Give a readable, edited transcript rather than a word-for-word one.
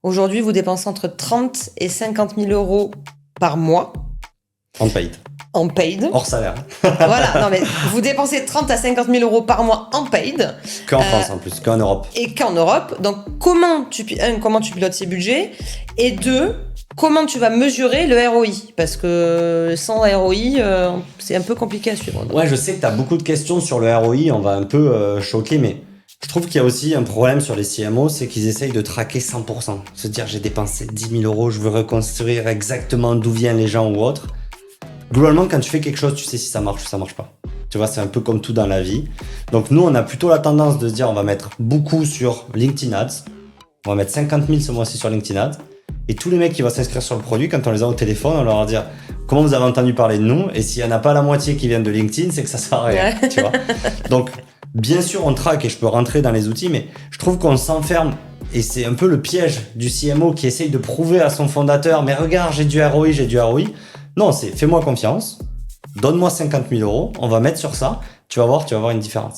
Aujourd'hui, vous dépensez entre 30 et 50 000 euros par mois En paid. en paid. Hors salaire. Voilà, non mais vous dépensez 30 à 50 000 euros par mois en paid. Qu'en France en plus, qu'en Europe. Et qu'en Europe. Donc, comment tu pilotes ces budgets? Et deux, comment tu vas mesurer le ROI? Parce que sans ROI, c'est un peu compliqué à suivre. Donc. Ouais, je sais que tu as beaucoup de questions sur le ROI, on va un peu choquer, mais je trouve qu'il y a aussi un problème sur les CMO, c'est qu'ils essayent de traquer 100%. Se dire, j'ai dépensé 10 000 euros, je veux reconstruire exactement d'où viennent les gens ou autre. Globalement, quand tu fais quelque chose, tu sais si ça marche ou ça marche pas. Tu vois, c'est un peu comme tout dans la vie. Donc nous, on a plutôt la tendance de se dire, on va mettre beaucoup sur LinkedIn Ads. On va mettre 50 000 ce mois-ci sur LinkedIn Ads. Et tous les mecs qui vont s'inscrire sur le produit, quand on les a au téléphone, on leur va dire comment vous avez entendu parler de nous. Et s'il n'y en a pas la moitié qui viennent de LinkedIn, c'est que ça sert à rien. Ouais. Tu vois. Donc, bien sûr, on traque et je peux rentrer dans les outils, mais je trouve qu'on s'enferme. Et c'est un peu le piège du CMO qui essaye de prouver à son fondateur, mais regarde, j'ai du ROI, j'ai du ROI. Non, c'est fais-moi confiance, donne-moi 50 000 euros, on va mettre sur ça, tu vas voir une différence.